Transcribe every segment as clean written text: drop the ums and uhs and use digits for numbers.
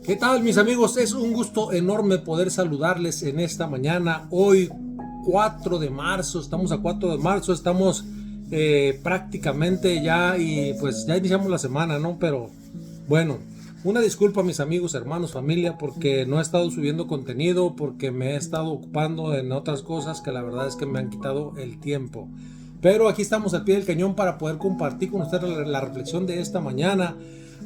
¿Qué tal, mis amigos? Es un gusto enorme poder saludarles en esta mañana. Hoy 4 de marzo, estamos a 4 de marzo, estamos prácticamente ya y pues ya iniciamos la semana, ¿no? Pero bueno, una disculpa, mis amigos, hermanos, familia, porque no he estado subiendo contenido, porque me he estado ocupando en otras cosas que la verdad es que me han quitado el tiempo. Pero aquí estamos al pie del cañón para poder compartir con ustedes la reflexión de esta mañana.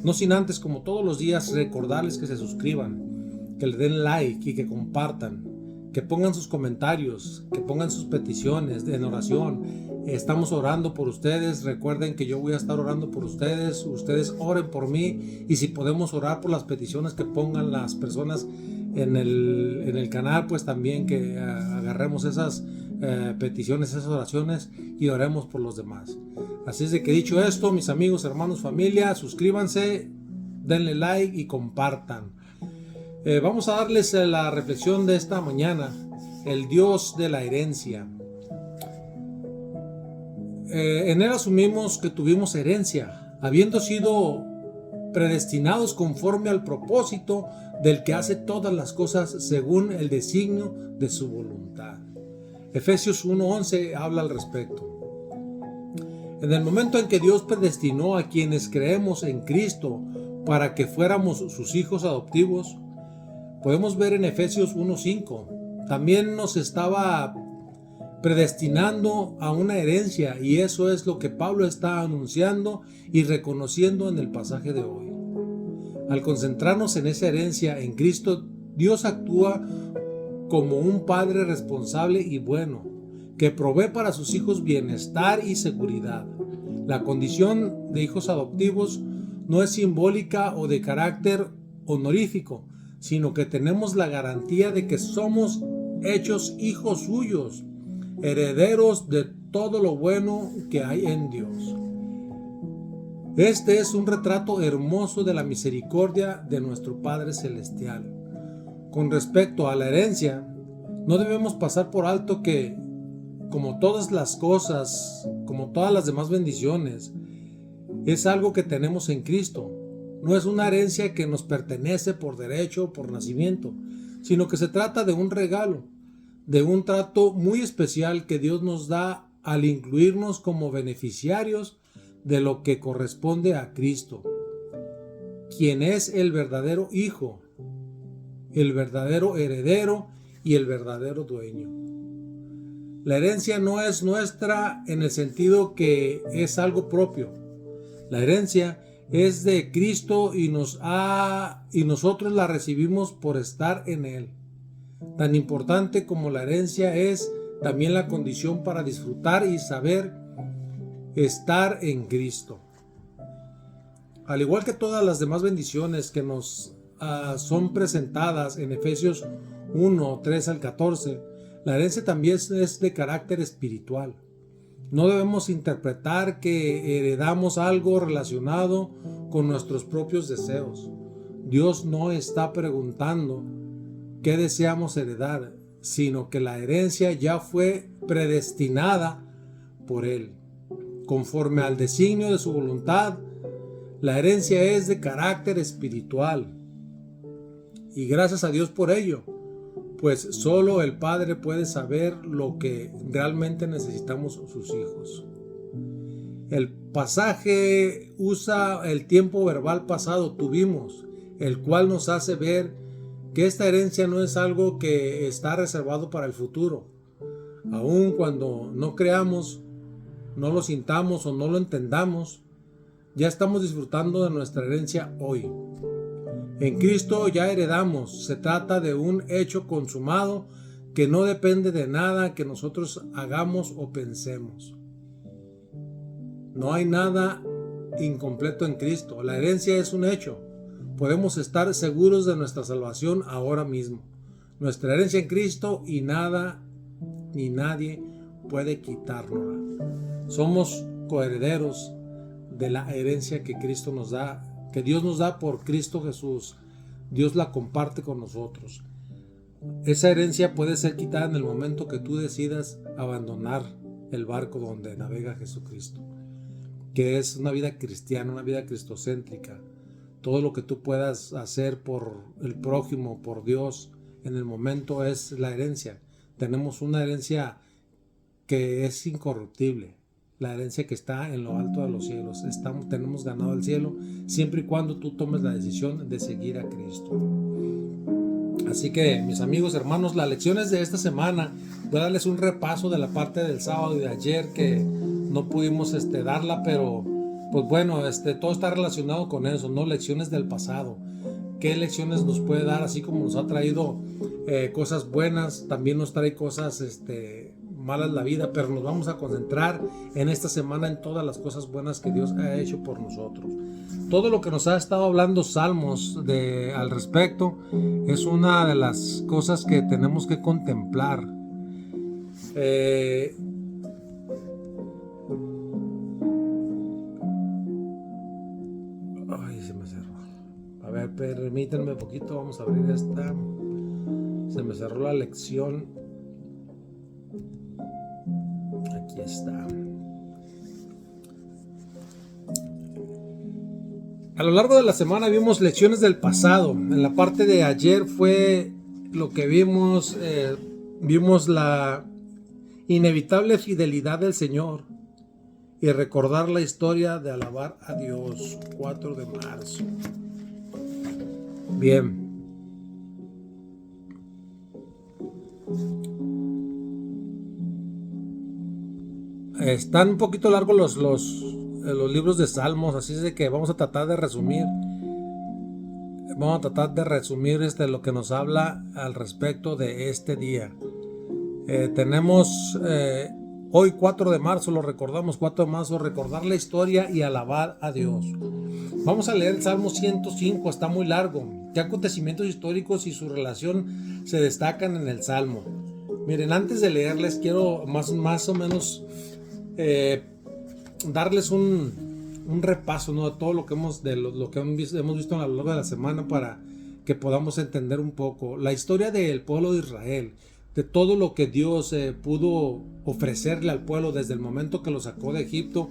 No sin antes, como todos los días, recordarles que se suscriban, que le den like y que compartan, que pongan sus comentarios, que pongan sus peticiones en oración. Estamos orando por ustedes. Recuerden que yo voy a estar orando por ustedes. Ustedes oren por mí. Y si podemos orar por las peticiones que pongan las personas en el canal, pues también que agarremos esas peticiones, esas oraciones y oremos por los demás. Así es de que dicho esto, mis amigos, hermanos, familia, suscríbanse, denle like y compartan. Vamos a darles la reflexión de esta mañana, el Dios de la herencia. En él asumimos que tuvimos herencia, habiendo sido predestinados conforme al propósito del que hace todas las cosas según el designio de su voluntad. Efesios 1:11 habla al respecto. En el momento en que Dios predestinó a quienes creemos en Cristo para que fuéramos sus hijos adoptivos, podemos ver en Efesios 1:5, también nos estaba predestinando a una herencia, y eso es lo que Pablo está anunciando y reconociendo en el pasaje de hoy. Al concentrarnos en esa herencia en Cristo, Dios actúa como un padre responsable y bueno, que provee para sus hijos bienestar y seguridad. La condición de hijos adoptivos no es simbólica o de carácter honorífico, sino que tenemos la garantía de que somos hechos hijos suyos, herederos de todo lo bueno que hay en Dios. Este es un retrato hermoso de la misericordia de nuestro Padre Celestial. Con respecto a la herencia, no debemos pasar por alto que, como todas las cosas, como todas las demás bendiciones, es algo que tenemos en Cristo. No es una herencia que nos pertenece por derecho o por nacimiento, sino que se trata de un regalo, de un trato muy especial que Dios nos da al incluirnos como beneficiarios de lo que corresponde a Cristo, quien es el verdadero Hijo, el verdadero heredero y el verdadero dueño. La herencia no es nuestra en el sentido que es algo propio. La herencia es de Cristo y nosotros la recibimos por estar en Él. Tan importante como la herencia es también la condición para disfrutar y saber estar en Cristo. Al igual que todas las demás bendiciones que nos son presentadas en Efesios 1, 3 al 14, la herencia también es de carácter espiritual. No debemos interpretar que heredamos algo relacionado con nuestros propios deseos. Dios no está preguntando qué deseamos heredar, sino que la herencia ya fue predestinada por Él. Conforme al designio de su voluntad, la herencia es de carácter espiritual. Y gracias a Dios por ello, pues solo el Padre puede saber lo que realmente necesitamos sus hijos. El pasaje usa el tiempo verbal pasado tuvimos, el cual nos hace ver que esta herencia no es algo que está reservado para el futuro. Aun cuando no creamos, no lo sintamos o no lo entendamos, ya estamos disfrutando de nuestra herencia hoy. En Cristo ya heredamos. Se trata de un hecho consumado que no depende de nada que nosotros hagamos o pensemos. No hay nada incompleto en Cristo. La herencia es un hecho. Podemos estar seguros de nuestra salvación ahora mismo. Nuestra herencia en Cristo, y nada ni nadie puede quitárnosla. Somos coherederos de la herencia que Cristo nos da, que Dios nos da por Cristo Jesús. Dios la comparte con nosotros. Esa herencia puede ser quitada en el momento que tú decidas abandonar el barco donde navega Jesucristo, que es una vida cristiana, una vida cristocéntrica, todo lo que tú puedas hacer por el prójimo, por Dios, en el momento es la herencia. Tenemos una herencia que es incorruptible, la herencia que está en lo alto de los cielos. Tenemos ganado el cielo siempre y cuando tú tomes la decisión de seguir a Cristo. Así que, mis amigos, hermanos, las lecciones de esta semana, voy a darles un repaso de la parte del sábado y de ayer que no pudimos darla, pero pues bueno, todo está relacionado con eso, ¿no? Lecciones del pasado. ¿Qué lecciones nos puede dar? Así como nos ha traído cosas buenas, también nos trae cosas malas la vida, pero nos vamos a concentrar en esta semana en todas las cosas buenas que Dios ha hecho por nosotros. Todo lo que nos ha estado hablando Salmos al respecto es una de las cosas que tenemos que contemplar. Ay, se me cerró. A ver, permítanme un poquito, vamos a abrir esta. Se me cerró la lección. Aquí está. A lo largo de la semana vimos lecciones del pasado. En la parte de ayer fue lo que vimos. Vimos la inevitable fidelidad del Señor y recordar la historia de alabar a Dios. 4 de marzo. Bien. Están un poquito largos los libros de Salmos, así es de que vamos a tratar de resumir. Vamos a tratar de resumir lo que nos habla al respecto de este día. Tenemos hoy 4 de marzo, lo recordamos, 4 de marzo, recordar la historia y alabar a Dios. Vamos a leer el Salmo 105, está muy largo. ¿Qué acontecimientos históricos y su relación se destacan en el Salmo? Miren, antes de leerles quiero más o menos darles un repaso, ¿no?, de todo lo que hemos visto a lo largo de la semana para que podamos entender un poco la historia del pueblo de Israel, de todo lo que Dios pudo ofrecerle al pueblo desde el momento que lo sacó de Egipto.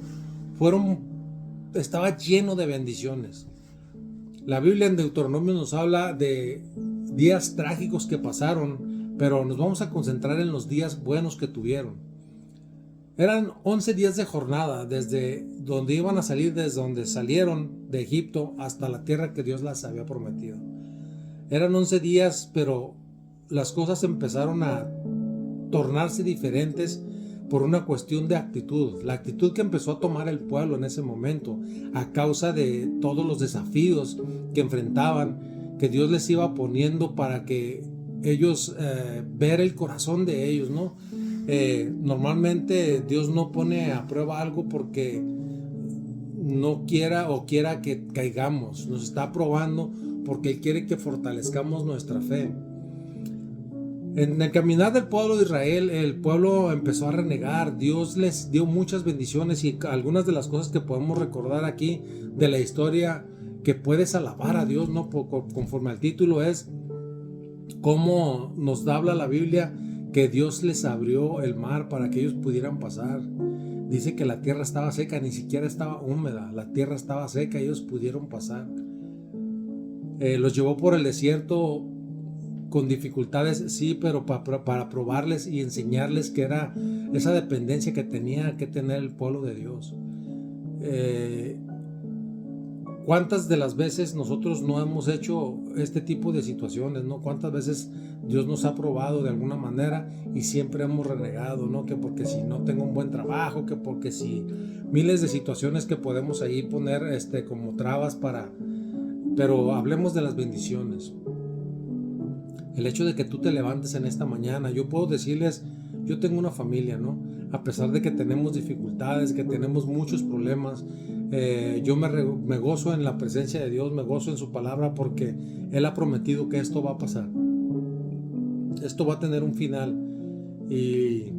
Estaba lleno de bendiciones. La Biblia en Deuteronomio nos habla de días trágicos que pasaron, pero nos vamos a concentrar en los días buenos que tuvieron. Eran 11 días de jornada desde donde iban a salir, desde donde salieron de Egipto hasta la tierra que Dios les había prometido. Eran 11 días, pero las cosas empezaron a tornarse diferentes por una cuestión de actitud. La actitud que empezó a tomar el pueblo en ese momento, a causa de todos los desafíos que enfrentaban, que Dios les iba poniendo para que ellos ver el corazón de ellos, ¿no? Normalmente Dios no pone a prueba algo porque no quiera o quiera que caigamos. Nos está probando porque Él quiere que fortalezcamos nuestra fe. En el caminar del pueblo de Israel, el pueblo empezó a renegar. Dios les dio muchas bendiciones, y algunas de las cosas que podemos recordar aquí de la historia que puedes alabar a Dios, ¿no? Conforme al título, es cómo nos habla la Biblia que Dios les abrió el mar para que ellos pudieran pasar. Dice que la tierra estaba seca, ni siquiera estaba húmeda, la tierra estaba seca y ellos pudieron pasar. Los llevó por el desierto con dificultades, sí, pero para probarles y enseñarles que era esa dependencia que tenía que tener el pueblo de Dios. ¿Cuántas de las veces nosotros no hemos hecho este tipo de situaciones, ¿no? ¿Cuántas veces Dios nos ha probado de alguna manera y siempre hemos renegado, ¿no? Que porque si no tengo un buen trabajo, que porque si miles de situaciones que podemos ahí poner como trabas pero hablemos de las bendiciones. El hecho de que tú te levantes en esta mañana, yo puedo decirles, yo tengo una familia, ¿no? A pesar de que tenemos dificultades, que tenemos muchos problemas, yo me gozo en la presencia de Dios, me gozo en su palabra, porque Él ha prometido que esto va a pasar. Esto va a tener un final. Y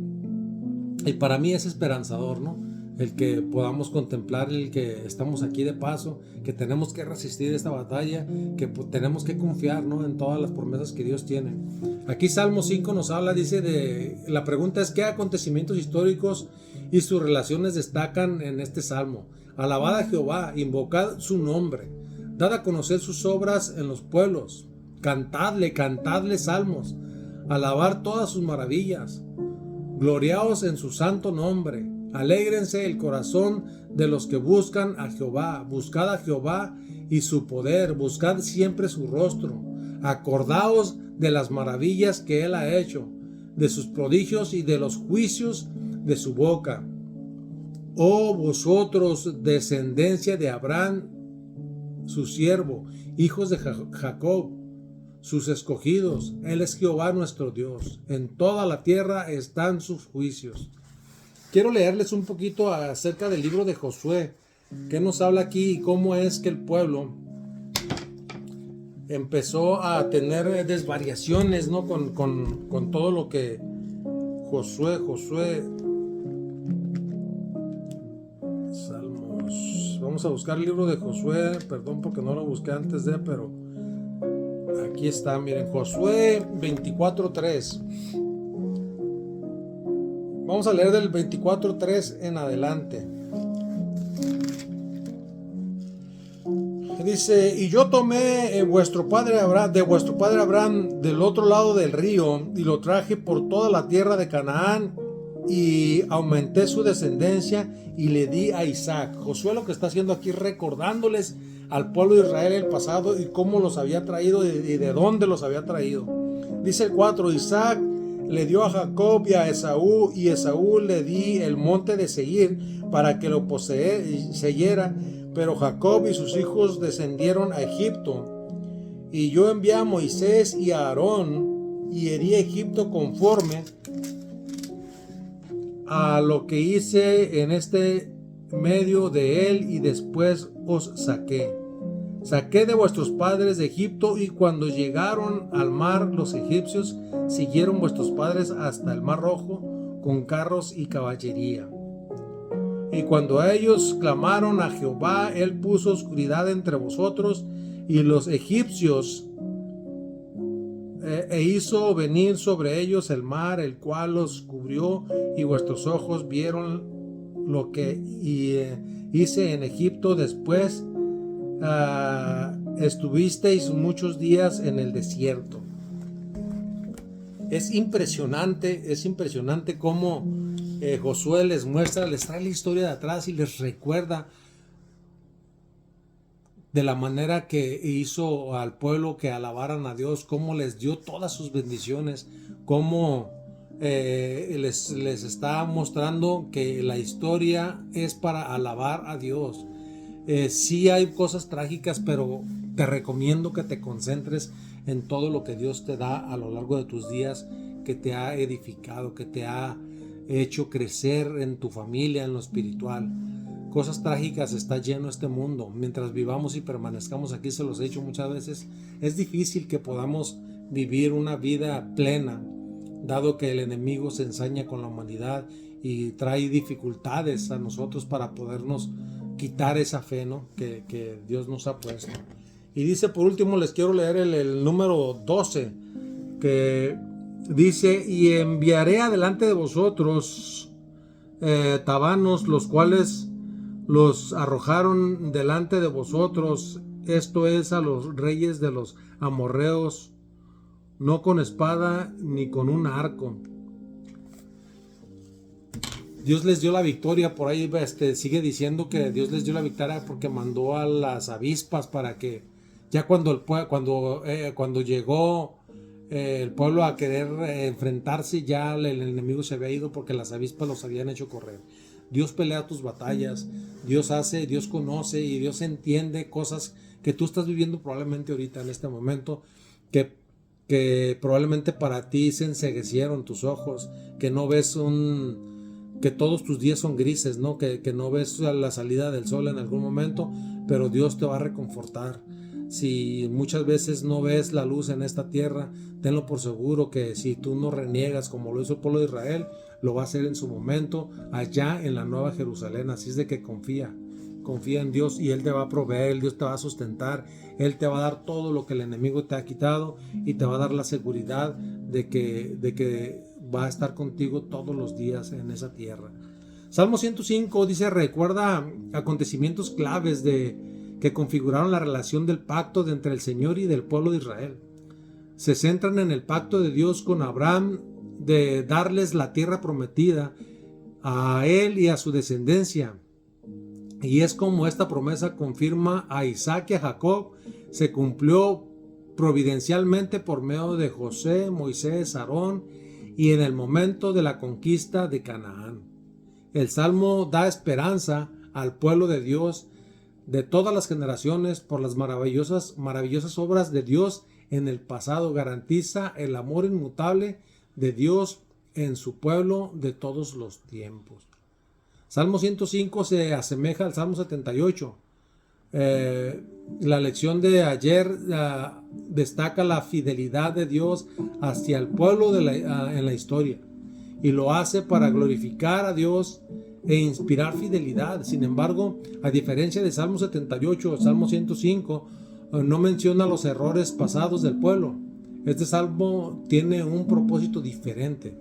para mí es esperanzador, ¿no? El que podamos contemplar, el que estamos aquí de paso, que tenemos que resistir esta batalla, que tenemos que confiar, ¿no?, en todas las promesas que Dios tiene. Aquí Salmo 5 nos habla, la pregunta es: ¿qué acontecimientos históricos y sus relaciones destacan en este Salmo? Alabad a Jehová, invocad su nombre, Dad a conocer sus obras en los pueblos. Cantadle salmos. Alabar todas sus maravillas. Gloriaos en su santo nombre. Alégrense el corazón de los que buscan a Jehová. Buscad a Jehová y su poder. Buscad siempre su rostro. Acordaos de las maravillas que él ha hecho, de sus prodigios y de los juicios de su boca. Oh vosotros, descendencia de Abraham, su siervo, hijos de Jacob, sus escogidos. Él es Jehová nuestro Dios. En toda la tierra están sus juicios. Quiero leerles un poquito acerca del libro de Josué, que nos habla aquí y cómo es que el pueblo empezó a tener desvariaciones, ¿no? con todo lo que Josué, Salmos. Vamos a buscar el libro de Josué, perdón porque no lo busqué antes pero aquí está, miren, Josué 24:3. Vamos a leer del 24:3 en adelante. Dice: y yo tomé de vuestro padre Abraham del otro lado del río, y lo traje por toda la tierra de Canaán, y aumenté su descendencia, y le di a Isaac. Josué lo que está haciendo aquí, recordándoles al pueblo de Israel el pasado, y cómo los había traído, y de dónde los había traído. Dice el 4: Isaac le dio a Jacob y a Esaú, y Esaú le di el monte de Seir para que lo poseyera. Pero Jacob y sus hijos descendieron a Egipto, y yo envié a Moisés y a Aarón, y herí a Egipto conforme a lo que hice en este medio de él, y después os saqué. Saqué de vuestros padres de Egipto, y cuando llegaron al mar los egipcios siguieron vuestros padres hasta el mar Rojo con carros y caballería. Y cuando ellos clamaron a Jehová, él puso oscuridad entre vosotros y los egipcios, e hizo venir sobre ellos el mar, el cual los cubrió, y vuestros ojos vieron lo que hice en Egipto. Después estuvisteis muchos días en el desierto. Es impresionante cómo Josué les muestra, les trae la historia de atrás y les recuerda de la manera que hizo al pueblo que alabaran a Dios, cómo les dio todas sus bendiciones, cómo les está mostrando que la historia es para alabar a Dios. Sí hay cosas trágicas, pero te recomiendo que te concentres en todo lo que Dios te da a lo largo de tus días, que te ha edificado, que te ha hecho crecer en tu familia, en lo espiritual. Cosas trágicas está lleno este mundo. Mientras vivamos y permanezcamos aquí, se los he dicho muchas veces, es difícil que podamos vivir una vida plena, dado que el enemigo se ensaña con la humanidad y trae dificultades a nosotros para podernos quitar esa fe, ¿no? que Dios nos ha puesto. Y dice, por último, les quiero leer el número 12, que dice: y enviaré adelante de vosotros tabanos, los cuales los arrojaron delante de vosotros, esto es, a los reyes de los amorreos, no con espada ni con un arco. Dios les dio la victoria. Por ahí sigue diciendo que Dios les dio la victoria porque mandó a las avispas para que ya cuando llegó el pueblo a querer enfrentarse, ya el enemigo se había ido porque las avispas los habían hecho correr. Dios pelea tus batallas, Dios hace, Dios conoce y Dios entiende cosas que tú estás viviendo probablemente ahorita en este momento, que probablemente para ti se enceguecieron tus ojos, que no ves que todos tus días son grises, ¿no? Que no ves la salida del sol en algún momento, pero Dios te va a reconfortar. Si muchas veces no ves la luz en esta tierra, tenlo por seguro que si tú no reniegas como lo hizo el pueblo de Israel, lo va a hacer en su momento allá en la Nueva Jerusalén. Así es de que confía en Dios y Él te va a proveer, Dios te va a sustentar, Él te va a dar todo lo que el enemigo te ha quitado y te va a dar la seguridad de que va a estar contigo todos los días en esa tierra. Salmo 105 dice: recuerda acontecimientos claves que que configuraron la relación del pacto entre el Señor y del pueblo de Israel. Se centran en el pacto de Dios con Abraham de darles la tierra prometida a él y a su descendencia. Y es como esta promesa confirma a Isaac y a Jacob, se cumplió providencialmente por medio de José, Moisés, Aarón y en el momento de la conquista de Canaán. El Salmo da esperanza al pueblo de Dios de todas las generaciones por las maravillosas obras de Dios en el pasado. Garantiza el amor inmutable de Dios en su pueblo de todos los tiempos. Salmo 105 se asemeja al Salmo 78. La lección de ayer destaca la fidelidad de Dios hacia el pueblo en la historia, y lo hace para glorificar a Dios e inspirar fidelidad. Sin embargo, a diferencia de Salmo 78 o Salmo 105, no menciona los errores pasados del pueblo. Este salmo tiene un propósito diferente.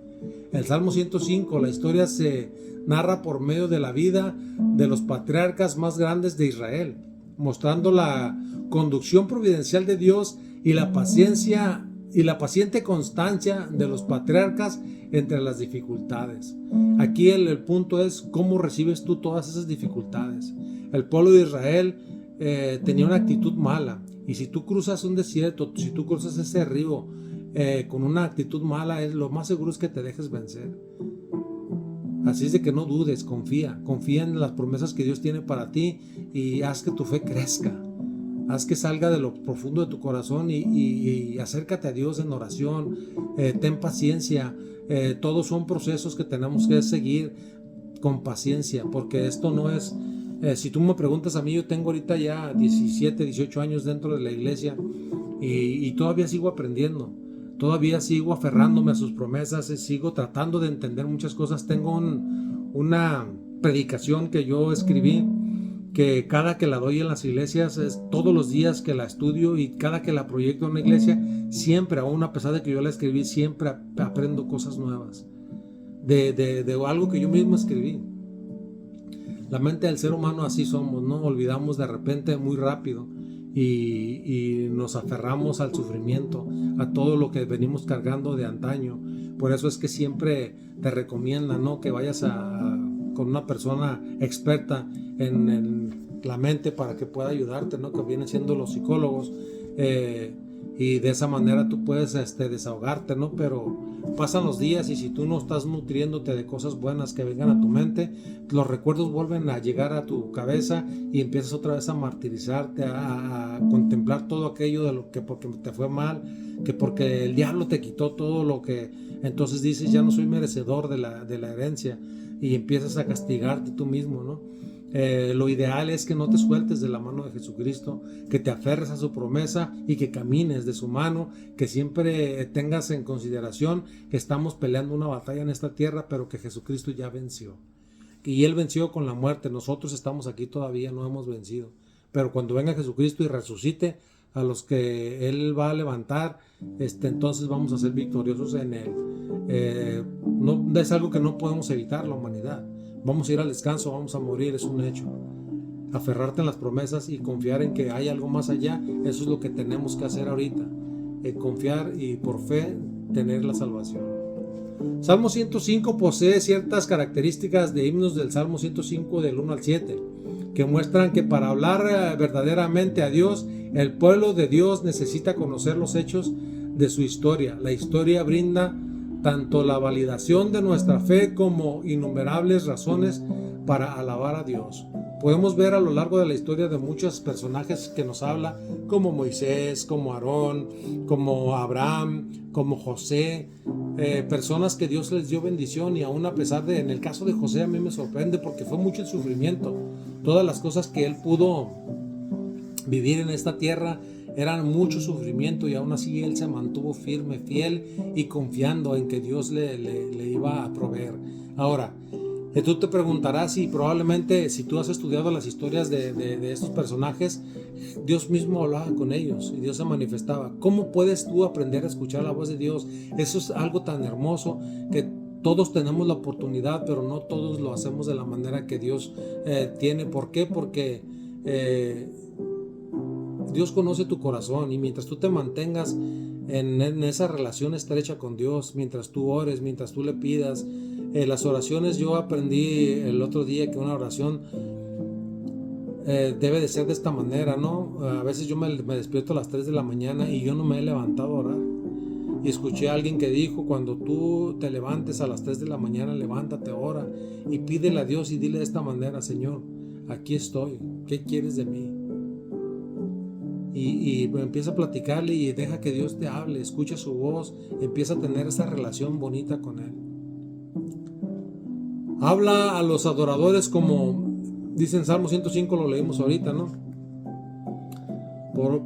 El Salmo 105, la historia se narra por medio de la vida de los patriarcas más grandes de Israel, mostrando la conducción providencial de Dios y la paciencia y la paciente constancia de los patriarcas entre las dificultades. Aquí el punto es cómo recibes tú todas esas dificultades. El pueblo de Israel tenía una actitud mala, y si tú cruzas un desierto, si tú cruzas ese río con una actitud mala, lo más seguro es que te dejes vencer. Así es de que no dudes, confía en las promesas que Dios tiene para ti y haz que tu fe crezca. Haz que salga de lo profundo de tu corazón y acércate a Dios en oración. Ten paciencia. Todos son procesos que tenemos que seguir con paciencia, porque esto no es... si tú me preguntas a mí, yo tengo ahorita ya 17, 18 años dentro de la iglesia y todavía sigo aprendiendo. Todavía sigo aferrándome a sus promesas, sigo tratando de entender muchas cosas. Tengo una predicación que yo escribí, que cada que la doy en las iglesias, es todos los días que la estudio y cada que la proyecto en una iglesia, siempre, aún a pesar de que yo la escribí, siempre aprendo cosas nuevas de algo que yo mismo escribí. La mente del ser humano así somos, ¿no? Olvidamos de repente muy rápido y nos aferramos al sufrimiento, a todo lo que venimos cargando de antaño. Por eso es que siempre te recomiendan, ¿no?, que vayas con una persona experta en la mente para que pueda ayudarte, ¿no?, que vienen siendo los psicólogos, y de esa manera tú puedes desahogarte, ¿no? Pero pasan los días y si tú no estás nutriéndote de cosas buenas que vengan a tu mente, los recuerdos vuelven a llegar a tu cabeza y empiezas otra vez a martirizarte, a contemplar todo aquello de lo que porque te fue mal, que porque el diablo te quitó todo lo que... Entonces dices, ya no soy merecedor de la herencia, y empiezas a castigarte tú mismo, ¿no? Lo ideal es que no te sueltes de la mano de Jesucristo, que te aferres a su promesa y que camines de su mano, que siempre tengas en consideración que estamos peleando una batalla en esta tierra, pero que Jesucristo ya venció. Y Él venció con la muerte. Nosotros estamos aquí todavía, no hemos vencido. Pero cuando venga Jesucristo y resucite a los que Él va a levantar, entonces vamos a ser victoriosos en Él. No, es algo que no podemos evitar, la humanidad. Vamos a ir al descanso, vamos a morir, es un hecho. Aferrarte en las promesas y confiar en que hay algo más allá, eso es lo que tenemos que hacer ahorita. Confiar y por fe tener la salvación. Salmo 105 posee ciertas características de himnos del Salmo 105 del 1 al 7, que muestran que para hablar verdaderamente a Dios, el pueblo de Dios necesita conocer los hechos de su historia. La historia brinda tanto la validación de nuestra fe como innumerables razones para alabar a Dios. Podemos ver a lo largo de la historia de muchos personajes que nos habla, como Moisés, como Aarón, como Abraham, como José, personas que Dios les dio bendición, y aún a pesar de, en el caso de José a mí me sorprende porque fue mucho el sufrimiento, todas las cosas que él pudo vivir en esta tierra eran mucho sufrimiento, y aún así él se mantuvo firme, fiel y confiando en que Dios le iba a proveer. Ahora, tú te preguntarás, y probablemente si tú has estudiado las historias de estos personajes, Dios mismo hablaba con ellos y Dios se manifestaba. ¿Cómo puedes tú aprender a escuchar la voz de Dios? Eso es algo tan hermoso que todos tenemos la oportunidad, pero no todos lo hacemos de la manera que Dios tiene. ¿Por qué? Porque Dios conoce tu corazón, y mientras tú te mantengas en esa relación estrecha con Dios, mientras tú ores, mientras tú le pidas, las oraciones, yo aprendí el otro día que una oración debe de ser de esta manera, ¿no? A veces yo me despierto a las 3 de la mañana y yo no me he levantado a orar. Y escuché a alguien que dijo: cuando tú te levantes a las 3 de la mañana, levántate, ora y pídele a Dios y dile de esta manera: Señor, aquí estoy, ¿qué quieres de mí? Y empieza a platicarle y deja que Dios te hable, escucha su voz, empieza a tener esa relación bonita con Él. Habla a los adoradores como dice en Salmo 105, lo leímos ahorita, ¿no?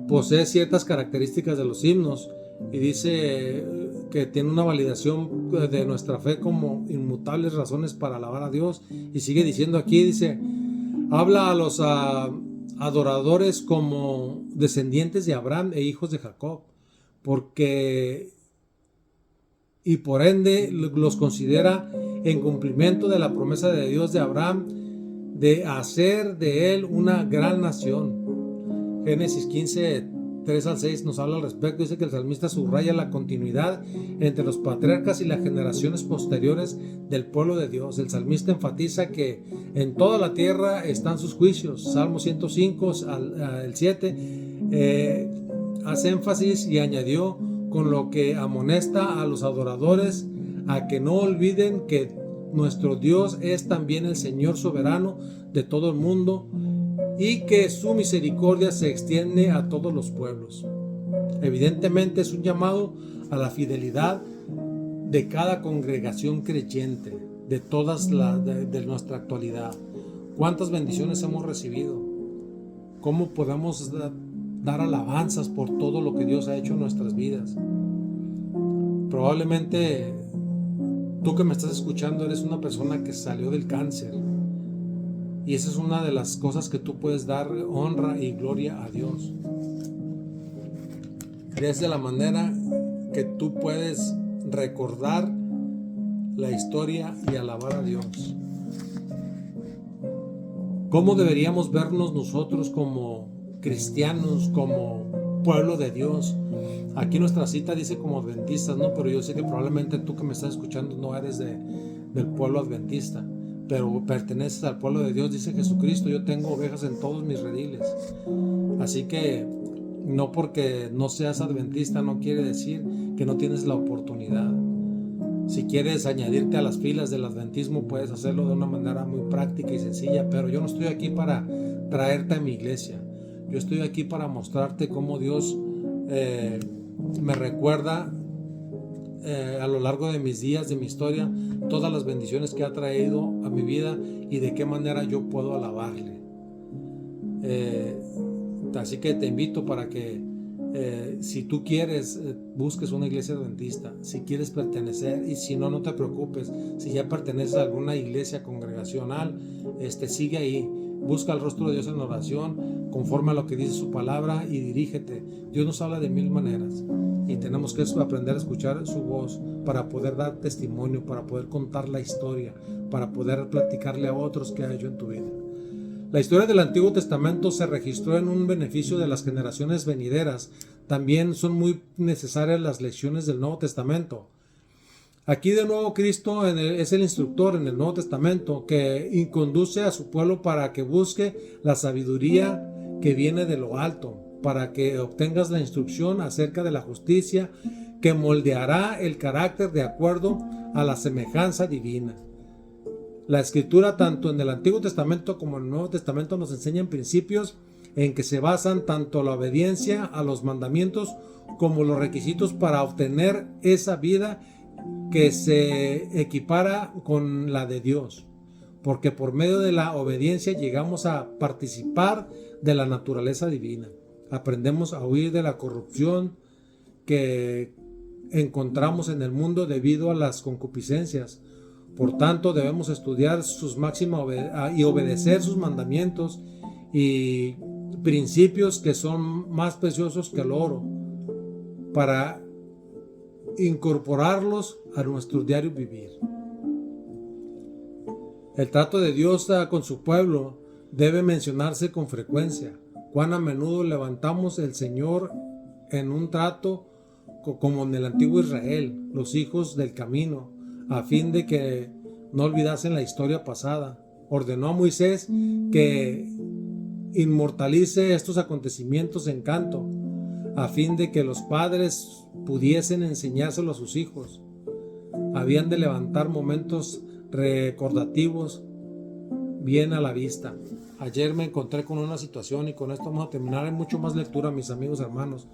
Posee ciertas características de los himnos y dice que tiene una validación de nuestra fe como inmutables razones para alabar a Dios. Y sigue diciendo aquí, dice, habla a los adoradores como descendientes de Abraham e hijos de Jacob, porque y por ende los considera en cumplimiento de la promesa de Dios de Abraham de hacer de él una gran nación. Génesis 15, 3 al 6 nos habla al respecto. Dice que el salmista subraya la continuidad entre los patriarcas y las generaciones posteriores del pueblo de Dios. El salmista enfatiza que en toda la tierra están sus juicios. Salmo 105 al 7 hace énfasis y añadió: con lo que amonesta a los adoradores a que no olviden que nuestro Dios es también el Señor soberano de todo el mundo y que su misericordia se extiende a todos los pueblos. Evidentemente es un llamado a la fidelidad de cada congregación creyente, de todas de nuestra actualidad. ¿Cuántas bendiciones hemos recibido? ¿Cómo podemos dar alabanzas por todo lo que Dios ha hecho en nuestras vidas? Probablemente tú que me estás escuchando eres una persona que salió del cáncer, y esa es una de las cosas que tú puedes dar honra y gloria a Dios. Es de la manera que tú puedes recordar la historia y alabar a Dios. ¿Cómo deberíamos vernos nosotros como cristianos, como pueblo de Dios? Aquí nuestra cita dice como adventistas, ¿no? Pero yo sé que probablemente tú que me estás escuchando no eres del pueblo adventista, pero perteneces al pueblo de Dios. Dice Jesucristo: yo tengo ovejas en todos mis rediles. Así que no porque no seas adventista no quiere decir que no tienes la oportunidad. Si quieres añadirte a las filas del adventismo, puedes hacerlo de una manera muy práctica y sencilla, pero yo no estoy aquí para traerte a mi iglesia. Yo estoy aquí para mostrarte cómo Dios me recuerda a lo largo de mis días, de mi historia, todas las bendiciones que ha traído a mi vida y de qué manera yo puedo alabarle. Así que te invito para que si tú quieres, busques una iglesia adventista, si quieres pertenecer, y si no, no te preocupes. Si ya perteneces a alguna iglesia congregacional, sigue ahí, busca el rostro de Dios en oración, conforme a lo que dice su palabra, y dirígete. Dios nos habla de mil maneras y tenemos que aprender a escuchar su voz para poder dar testimonio, para poder contar la historia, para poder platicarle a otros qué ha hecho en tu vida. La historia del Antiguo Testamento se registró en un beneficio de las generaciones venideras. También son muy necesarias las lecciones del Nuevo Testamento. Aquí de nuevo Cristo es el instructor en el Nuevo Testamento que conduce a su pueblo para que busque la sabiduría que viene de lo alto, para que obtengas la instrucción acerca de la justicia que moldeará el carácter de acuerdo a la semejanza divina. La Escritura, tanto en el Antiguo Testamento como en el Nuevo Testamento, nos enseñan principios en que se basan tanto la obediencia a los mandamientos como los requisitos para obtener esa vida que se equipara con la de Dios, porque por medio de la obediencia llegamos a participar de la naturaleza divina. Aprendemos a huir de la corrupción que encontramos en el mundo debido a las concupiscencias. Por tanto, debemos estudiar sus máximas y obedecer sus mandamientos y principios que son más preciosos que el oro, para incorporarlos a nuestro diario vivir. El trato de Dios con su pueblo debe mencionarse con frecuencia, cuán a menudo levantamos el Señor en un trato como en el antiguo Israel, los hijos del camino, a fin de que no olvidasen la historia pasada. Ordenó a Moisés que inmortalice estos acontecimientos en canto, a fin de que los padres pudiesen enseñárselo a sus hijos. Habían de levantar momentos recordativos bien a la vista. Ayer me encontré con una situación, y con esto vamos a terminar. Hay mucho más lectura, mis amigos hermanos,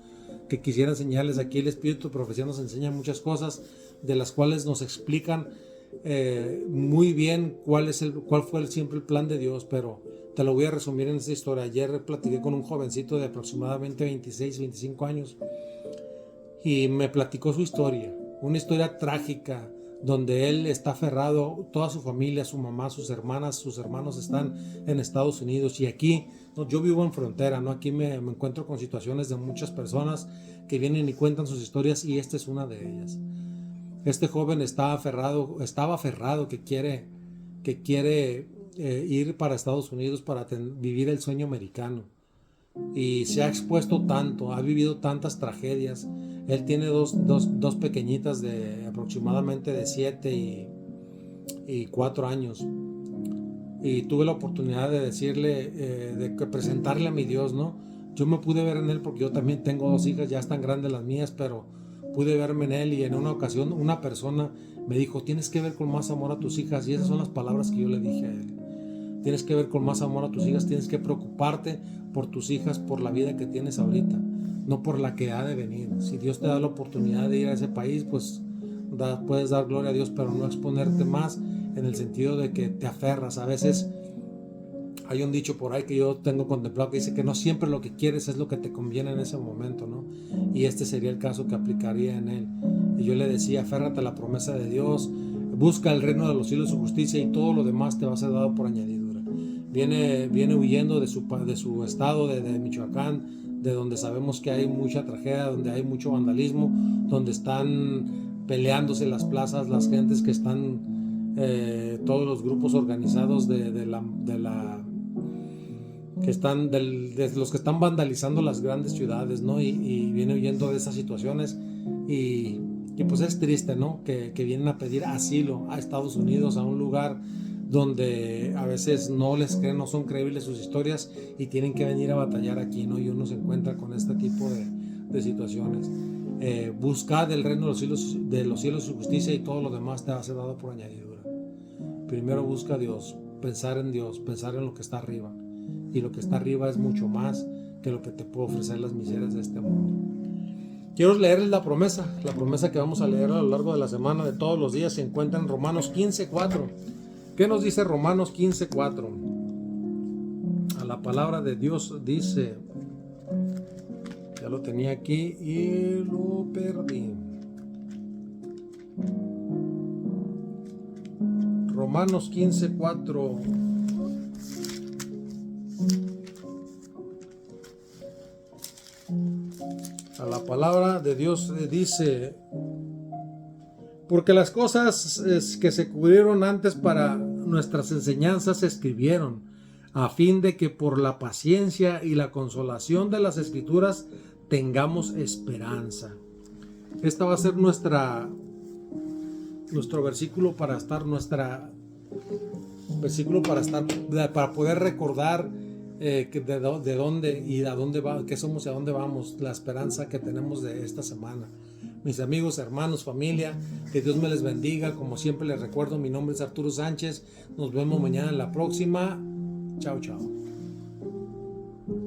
que quisiera enseñarles. Aquí el Espíritu de Profecía nos enseña muchas cosas, de las cuales nos explican muy bien cuál fue siempre el plan de Dios, pero te lo voy a resumir en esta historia. Ayer platiqué con un jovencito de aproximadamente 26, 25 años, y me platicó su historia, una historia trágica, donde él está aferrado, toda su familia, su mamá, sus hermanas, sus hermanos están en Estados Unidos, y aquí, yo vivo en frontera, ¿no? Aquí me encuentro con situaciones de muchas personas que vienen y cuentan sus historias, y esta es una de ellas. Este joven estaba aferrado que quiere ir para Estados Unidos para vivir el sueño americano, y se ha expuesto tanto, ha vivido tantas tragedias. Él tiene dos pequeñitas de aproximadamente de 7 y 4 años, y tuve la oportunidad de decirle, de presentarle a mi Dios, ¿no? Yo me pude ver en él, porque yo también tengo 2 hijas, ya están grandes las mías, pero pude verme en él. Y en una ocasión una persona me dijo: tienes que ver con más amor a tus hijas. Y esas son las palabras que yo le dije a él: tienes que ver con más amor a tus hijas, tienes que preocuparte por tus hijas, por la vida que tienes ahorita, no por la que ha de venir. Si Dios te da la oportunidad de ir a ese país, pues puedes dar gloria a Dios, pero no exponerte más, en el sentido de que te aferras. A veces hay un dicho por ahí que yo tengo contemplado, que dice que no siempre lo que quieres es lo que te conviene en ese momento, ¿no? Y este sería el caso que aplicaría en él. Y yo le decía: aférrate a la promesa de Dios, busca el reino de los cielos y su justicia, y todo lo demás te va a ser dado por añadidura. Viene huyendo de su estado de Michoacán, de donde sabemos que hay mucha tragedia, donde hay mucho vandalismo, donde están peleándose las plazas, las gentes que están, todos los grupos organizados de los que están vandalizando las grandes ciudades, ¿no? Y viene huyendo de esas situaciones, y pues es triste, ¿no? Que vienen a pedir asilo a Estados Unidos, a un lugar donde a veces no les creen, no son creíbles sus historias, y tienen que venir a batallar aquí, ¿no? Y uno se encuentra con este tipo de situaciones. Buscad el reino de los cielos y su justicia, y todo lo demás te va a ser dado por añadidura. Primero busca a Dios, pensar en Dios, pensar en lo que está arriba. Y lo que está arriba es mucho más que lo que te puede ofrecer las miserias de este mundo. Quiero leerles la promesa que vamos a leer a lo largo de la semana, de todos los días. Se encuentra en Romanos 15:4. ¿Qué nos dice Romanos 15:4? A la palabra de Dios dice, ya lo tenía aquí y lo perdí. Romanos 15:4. A la palabra de Dios dice: porque las cosas que se cubrieron antes para nuestras enseñanzas se escribieron, a fin de que por la paciencia y la consolación de las Escrituras tengamos esperanza. Esta va a ser nuestro versículo para para poder recordar de dónde y a dónde va, qué somos y a dónde vamos, la esperanza que tenemos de esta semana. Mis amigos, hermanos, familia, que Dios me les bendiga. Como siempre les recuerdo, mi nombre es Arturo Sánchez. Nos vemos mañana en la próxima. Chao, chao.